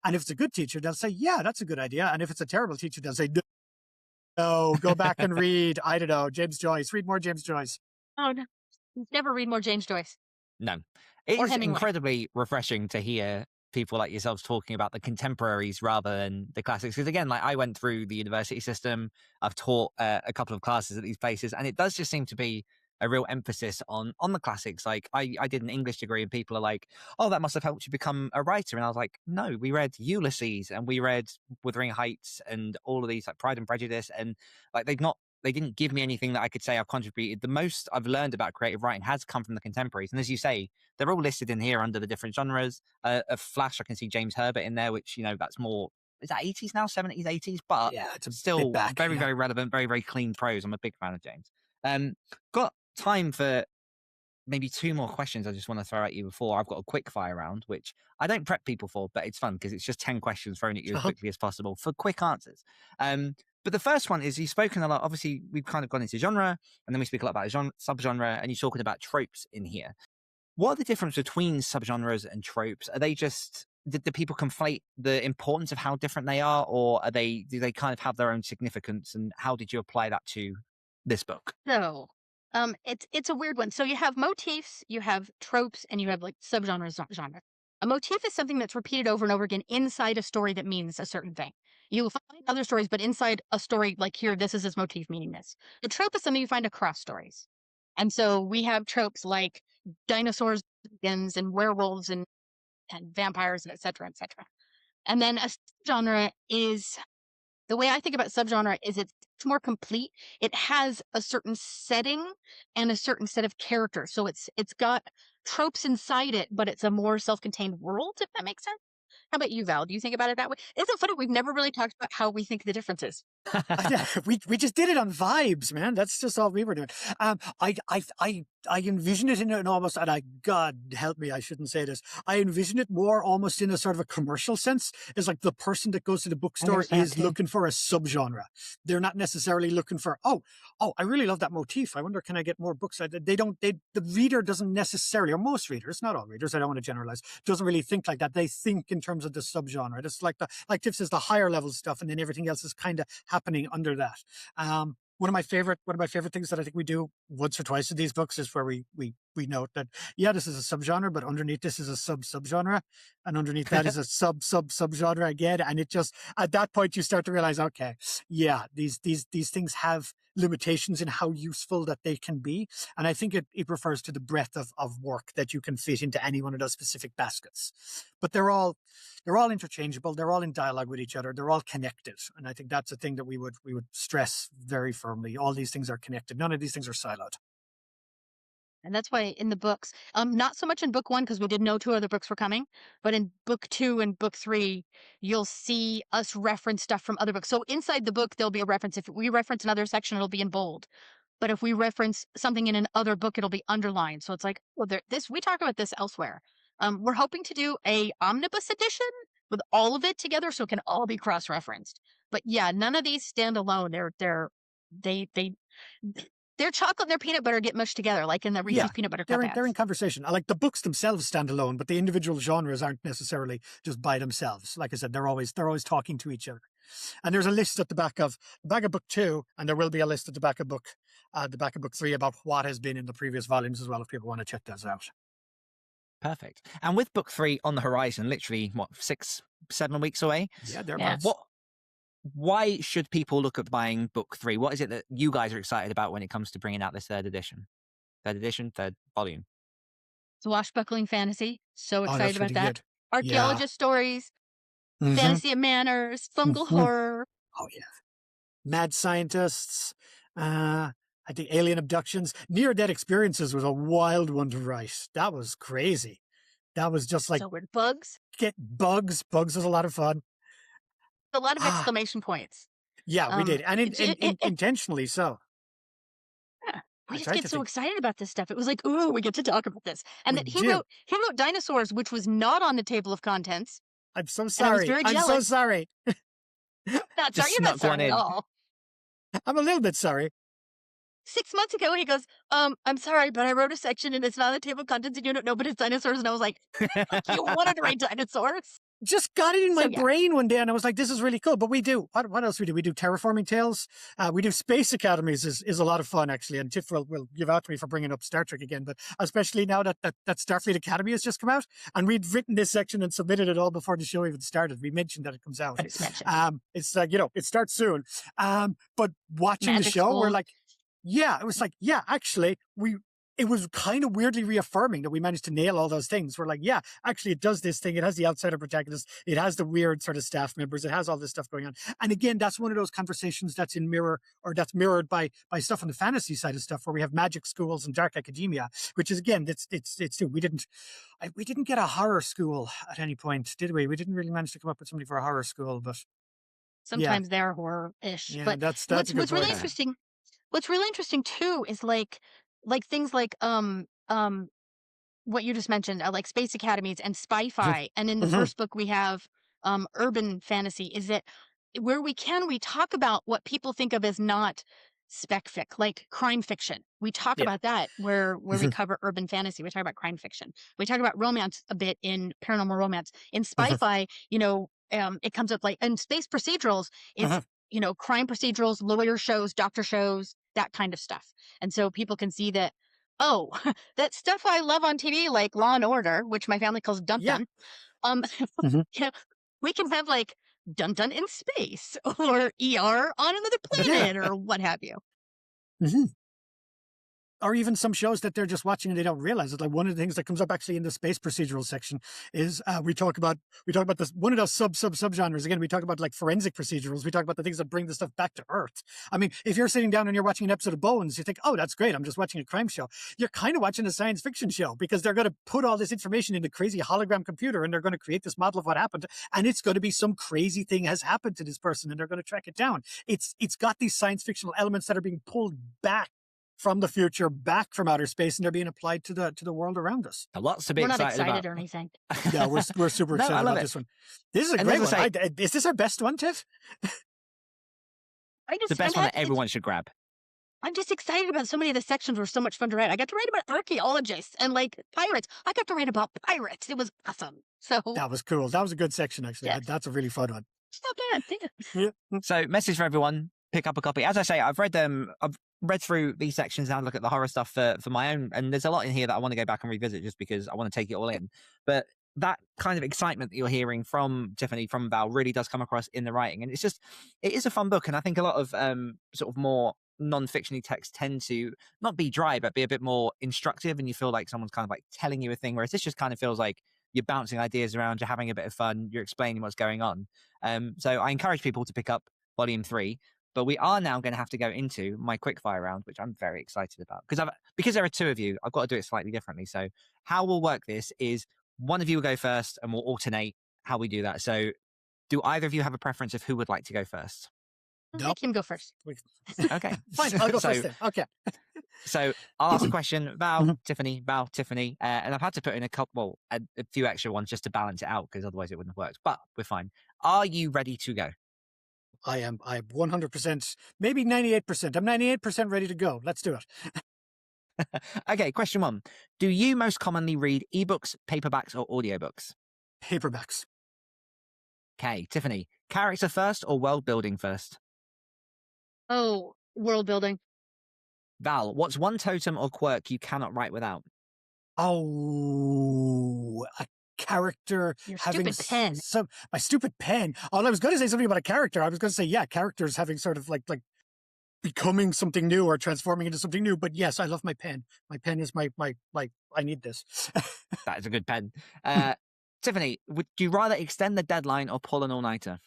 And if it's a good teacher, they'll say, yeah, that's a good idea. And if it's a terrible teacher, they'll say, no, go back and read, I don't know, James Joyce. Read more James Joyce. Oh, no. Never read more James Joyce. No. It is incredibly refreshing to hear people like yourselves talking about the contemporaries rather than the classics. Because again, like, I went through the university system, I've taught a couple of classes at these places, and it does just seem to be a real emphasis on the classics. Like, I did an English degree, and people are like, oh, that must have helped you become a writer. And I was like, no, we read Ulysses and we read Wuthering Heights and all of these, like Pride and Prejudice, and like they didn't give me anything that I could say I've contributed. The most I've learned about creative writing has come from the contemporaries. And as you say, they're all listed in here under the different genres. A flash, I can see James Herbert in there, which, that's more, is that 80s now, 70s, 80s? But yeah, it's still back, very, very relevant, very, very clean prose. I'm a big fan of James. Got time for maybe 2 more questions I just want to throw at you before I've got a quick fire round, which I don't prep people for, but it's fun because it's just 10 questions thrown at you as quickly as possible for quick answers. But the first one is, you've spoken a lot. Obviously, we've kind of gone into genre, and then we speak a lot about subgenre, and you're talking about tropes in here. What are the difference between subgenres and tropes? Are they just, did the people conflate the importance of how different they are, or do they kind of have their own significance? And how did you apply that to this book? So, it's a weird one. So you have motifs, you have tropes, and you have like subgenres, genre. A motif is something that's repeated over and over again inside a story that means a certain thing. You'll find other stories, but inside a story, like here, this is this motif meaning this. The trope is something you find across stories. And so we have tropes like dinosaurs, dragons, and werewolves, and vampires, and et cetera, et cetera. And then a genre is, the way I think about subgenre is it's more complete. It has a certain setting and a certain set of characters. So it's got tropes inside it, but it's a more self-contained world, if that makes sense. How about you, Val? Do you think about it that way? Isn't it funny? We've never really talked about how we think the difference is. we just did it on vibes, man. That's just all we were doing. I envision it in an almost, and God help me, I shouldn't say this. I envision it more almost in a sort of a commercial sense. It's like the person that goes to the bookstore is looking for a subgenre. They're not necessarily looking for, oh, I really love that motif. I wonder, can I get more books? The reader doesn't necessarily, or most readers, not all readers, I don't want to generalize, doesn't really think like that. They think in terms of the subgenre. It's like Tiff says, the higher level stuff, and then everything else is kind of happening under that. One of my favorite things that I think we do once or twice in these books is where we note that, yeah, this is a subgenre, but underneath this is a subgenre, and underneath that is a subgenre again. And it just, at that point, you start to realize, okay, yeah, these things have limitations in how useful that they can be. And I think it refers to the breadth of work that you can fit into any one of those specific baskets. But they're all interchangeable. They're all in dialogue with each other. They're all connected. And I think that's a thing that we would stress very firmly. All these things are connected. None of these things are siloed. And that's why in the books, not so much in book 1, because we didn't know 2 other books were coming, but in book 2 and book 3, you'll see us reference stuff from other books. So inside the book, there'll be a reference. If we reference another section, it'll be in bold. But if we reference something in another book, it'll be underlined. So it's like, well, we talk about this elsewhere. We're hoping to do a omnibus edition with all of it together, so it can all be cross-referenced. But yeah, none of these stand alone. Their chocolate and their peanut butter get mushed together, like in the Reese's peanut butter cup ads. They're in conversation. Like the books themselves stand alone, but the individual genres aren't necessarily just by themselves. Like I said, they're always talking to each other. And there's a list at the back of book 2, and there will be a list at the back of book 3 about what has been in the previous volumes as well, if people want to check those out. Perfect. And with book 3 on the horizon, literally, what, 6-7 weeks away? Yeah, thereabouts. Why should people look at buying book 3? What is it that you guys are excited about when it comes to bringing out this third volume? Swashbuckling fantasy. So excited about that. Good. Archaeologist stories, fantasy of manners, fungal horror. Oh, yeah. Mad scientists. I think alien abductions. Near-death experiences was a wild one to write. That was crazy. That was just like... So weird. Bugs. Get bugs. Bugs was a lot of fun. A lot of exclamation points. Yeah, we did. And intentionally so. Yeah. We just get so excited about this stuff. It was like, ooh, we get to talk about this. And that he wrote dinosaurs, which was not on the table of contents. I'm so sorry. I'm so sorry. Not sorry. You're not sorry at all. I'm a little bit sorry. 6 months ago, he goes, I'm sorry, but I wrote a section and it's not on the table of contents and you don't know, but it's dinosaurs. And I was like, you wanted to write dinosaurs? Just got it in my brain one day, and I was like, this is really cool. But we do, what else we do? We do Terraforming Tales. We do Space Academies is a lot of fun, actually. And Tiff will give out to me for bringing up Star Trek again. But especially now that Starfleet Academy has just come out, and we'd written this section and submitted it all before the show even started. We mentioned that it comes out. It's like, it starts soon. But watching the show, we're like, it was like, actually, it was kind of weirdly reaffirming that we managed to nail all those things. We're like, actually, it does this thing. It has the outsider protagonist. It has the weird sort of staff members. It has all this stuff going on. And again, that's one of those conversations that's that's mirrored by stuff on the fantasy side of stuff, where we have magic schools and dark academia, which is, again, it's we didn't get a horror school at any point, did we? We didn't really manage to come up with somebody for a horror school, but sometimes they're horror-ish. Yeah, but that's what's really interesting. What's really interesting too is like things like what you just mentioned, like Space Academies and Spy-Fi. And in the first book we have urban fantasy. Is that where we talk about what people think of as not spec fic, like crime fiction. We talk about that where we cover urban fantasy. We talk about crime fiction. We talk about romance a bit in paranormal romance. In Spy-Fi, it comes up like, and space procedurals is crime procedurals, lawyer shows, doctor shows, that kind of stuff. And so people can see that, Oh, that stuff I love on TV, like Law and Order, which my family calls Dun Yeah. Dun. Mhm. You know, we can have like Dun Dun in space or ER on another Yeah. planet or what have you. Mhm. Or even some shows that they're just watching and they don't realize it. Like one of the things that comes up actually in the space procedural section is we talk about this one of those subgenres. Again, we talk about like forensic procedurals. We talk about the things that bring the stuff back to Earth. I mean, if you're sitting down and you're watching an episode of Bones, you think, oh, that's great. I'm just watching a crime show. You're kind of watching a science fiction show because they're going to put all this information in the crazy hologram computer and they're going to create this model of what happened. And it's going to be some crazy thing has happened to this person and they're going to track it down. It's got these science fictional elements that are being pulled back from the future, back from outer space, and they're being applied to the world around us. Lots to be We're not excited excited about. or anything. Yeah, we're super No, excited I love about it. this one. This is a And great as one. I say- Is this our best one, Tiff? The best one that everyone should grab. I'm just excited about so many of the sections were so much fun to write. I got to write about archaeologists and like pirates. I got to write about pirates. It was awesome. So That was cool. That was a good section, actually. Yes. That's a really fun one. it's not bad. Thank you. So, message for everyone: pick up a copy. As I say, I've read them. I've read through these sections and look at the horror stuff for my own. And there's a lot in here that I want to go back and revisit just because I want to take it all in. But that kind of excitement that you're hearing from Tiffany, from Val, really does come across in the writing. And it is a fun book. And I think a lot of sort of more non-fictiony texts tend to not be dry, but be a bit more instructive. And you feel like someone's kind of like telling you a thing, whereas this just kind of feels like you're bouncing ideas around, you're having a bit of fun, you're explaining what's going on. So I encourage people to pick up Volume 3. But we are now going to have to go into my quickfire round, which I'm very excited about. Because there are two of you, I've got to do it slightly differently. So how we'll work this is one of you will go first and we'll alternate how we do that. So do either of you have a preference of who would like to go first? Nope. Make him go first. Okay. Fine, I'll go So- first then. Okay. So I'll ask a question, Val, Tiffany, and I've had to put in a few extra ones just to balance it out because otherwise it wouldn't have worked. But we're fine. Are you ready to go? I'm 100%, maybe 98%. I'm 98% ready to go. Let's do it. Okay, question 1. Do you most commonly read ebooks, paperbacks, or audiobooks? Paperbacks. Okay, Tiffany, character first or world building first? Oh, world building. Val, what's one totem or quirk you cannot write without? Oh, a character Your having stupid pen. my stupid pen. Oh, I was going to say something about a character. I was going to say, yeah, characters having sort of like becoming something new or transforming into something new. But yes, I love my pen. My pen is my I need this. That is a good pen. Tiffany, would you rather extend the deadline or pull an all-nighter?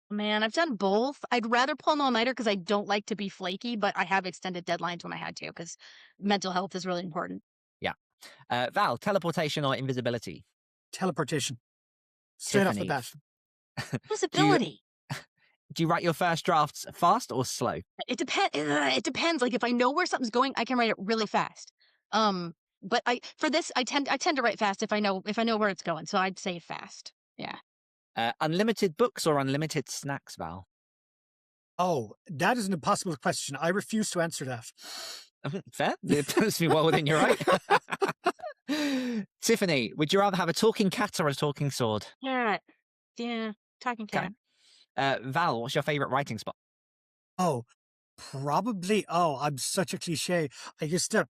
Man, I've done both. I'd rather pull an all-nighter because I don't like to be flaky, but I have extended deadlines when I had to because mental health is really important. Val, teleportation or invisibility? Teleportation. Straight off the Tiffany, bat. Visibility. Do you write your first drafts fast or slow? It depends. It depends. Like if I know where something's going, I can write it really fast. But for this, I tend to write fast if I know where it's going. So I'd say fast. Yeah. Unlimited books or unlimited snacks, Val? Oh, that is an impossible question. I refuse to answer that. Fair. It puts me well within your right. Tiffany, would you rather have a talking cat or a talking sword? Yeah. Talking cat. Okay. Val, what's your favorite writing spot? Oh, probably. Oh, I'm such a cliche. I used to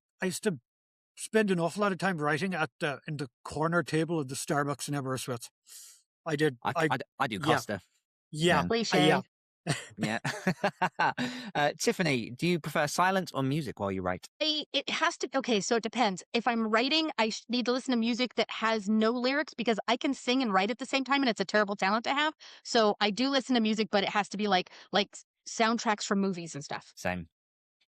spend an awful lot of time writing in the corner table of the Starbucks in Aberystwyth. I did. I do Costa. Yeah. Cliche. yeah. Yeah. Tiffany, do you prefer silence or music while you write? It has to. Okay, so it depends. If I'm writing, I need to listen to music that has no lyrics because I can sing and write at the same time, and it's a terrible talent to have. So I do listen to music, but it has to be like soundtracks from movies and stuff. Same.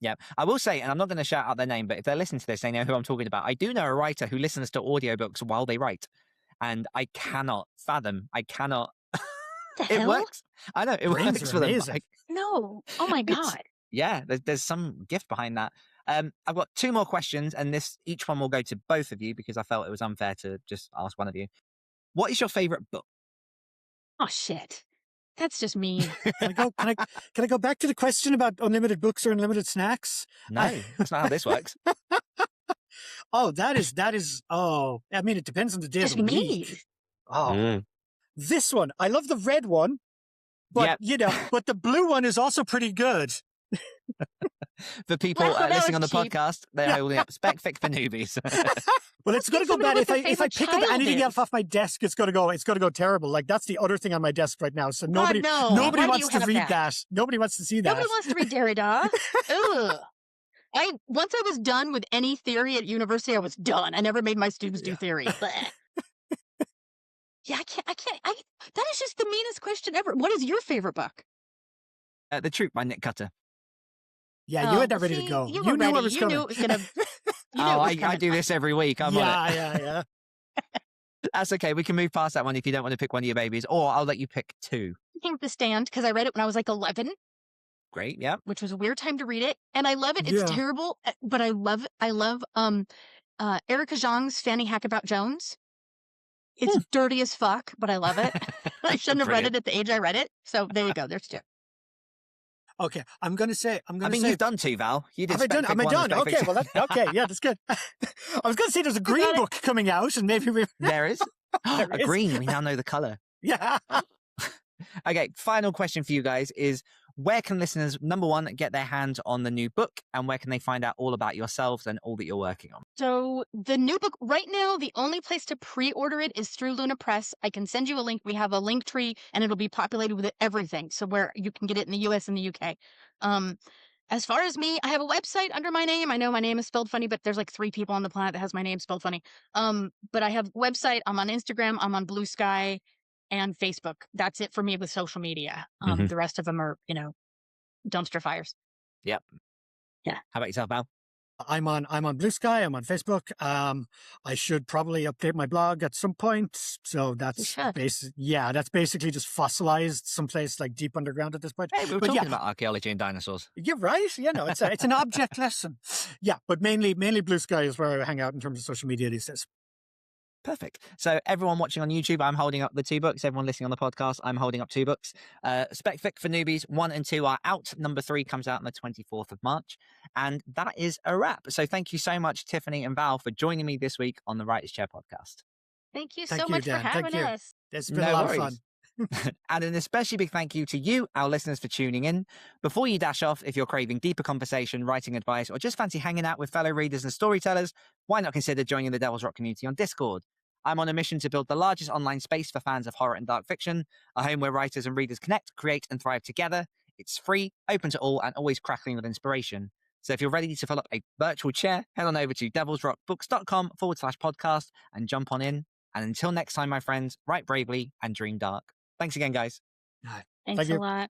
Yeah. I will say, and I'm not going to shout out their name, but if they're listening to this, they know who I'm talking about. I do know a writer who listens to audiobooks while they write, and I cannot fathom. The It hell? works. I know it Brains works are for them. amazing. No. Oh my It's- god. Yeah, there's some gift behind that. I've got 2 more questions, and each one will go to both of you because I felt it was unfair to just ask one of you. What is your favorite book? Oh shit. That's just mean. Can I go back to the question about unlimited books or unlimited snacks? No, that's not how this works. Oh, that is. Oh, I mean, it depends on the day Just of the mean. week. Oh, this one. I love the red one, but Yep. but the blue one is also pretty good. For people Wow, that listening was on the cheap. podcast, they're holding up Spec Fic for Newbies. Well, it's going to go Somebody bad what if their I pick up favorite anything child else is. off my desk. It's going to go terrible. Like that's the other thing on my desk right now. So God, nobody no. Why do wants you to have read that? that. Nobody wants to see that. Nobody wants to read Derrida. Ugh. Once I was done with any theory at university, I was done. I never made my students do theory. Blech. Yeah, I can't. That is just the meanest question ever. What is your favorite book? The Troop by Nick Cutter. Yeah, you had that ready to go. You You were knew ready. what was You coming. knew it was gonna. You knew Oh, it was I coming. do this every week. I'm on it. Yeah. That's okay. We can move past that one if you don't want to pick one of your babies, or I'll let you pick two. I think The Stand, because I read it when I was like 11, Great. Yeah. which was a weird time to read it, and I love it. It's Yeah. terrible, but I love. Erica Zhang's Fanny Hackabout Jones. It's dirty as fuck, but I love it. I shouldn't have read it at the age I read it. So there you go. There's two. Okay, I'm going to say. I mean, you've done two, Val. You did. Have I done? Am I done? Okay, well, okay, yeah, that's good. I was going to say there's a green book coming out, and maybe we. There is. There A is. green. We now know the color. Yeah. Okay. Final question for you guys is: where can listeners, number one, get their hands on the new book, and where can they find out all about yourselves and all that you're working on? So the new book right now, the only place to pre-order it is through Luna Press. I can send you a link. We have a link tree, and it'll be populated with everything. So where you can get it in the US and the UK. As far as me, I have a website under my name. I know my name is spelled funny, but there's like 3 people on the planet that has my name spelled funny. But I have a website. I'm on Instagram. I'm on Blue Sky and Facebook. That's it for me with social media. The rest of them are, dumpster fires. Yep. Yeah. How about yourself, Val? I'm on Blue Sky. I'm on Facebook. I should probably update my blog at some point. So that's that's basically just fossilized someplace like deep underground at this point. Hey, we were talking about archaeology and dinosaurs. You're right. It's an object lesson. Yeah, but mainly Blue Sky is where I hang out in terms of social media these days. Perfect. So everyone watching on YouTube, I'm holding up the 2 books. Everyone listening on the podcast, I'm holding up 2 books. Spec Fic for Newbies 1 and 2 are out. Number 3 comes out on the 24th of March. And that is a wrap. So thank you so much, Tiffany and Val, for joining me this week on the Writer's Chair podcast. Thank you so much for having us. It's been a lot of fun. And an especially big thank you to you, our listeners, for tuning in. Before you dash off, if you're craving deeper conversation, writing advice, or just fancy hanging out with fellow readers and storytellers, why not consider joining the Devil's Rock community on Discord? I'm on a mission to build the largest online space for fans of horror and dark fiction, a home where writers and readers connect, create, and thrive together. It's free, open to all, and always crackling with inspiration. So if you're ready to fill up a virtual chair, head on over to devilsrockbooks.com/podcast and jump on in. And until next time, my friends, write bravely and dream dark. Thanks again, guys. Thanks a lot.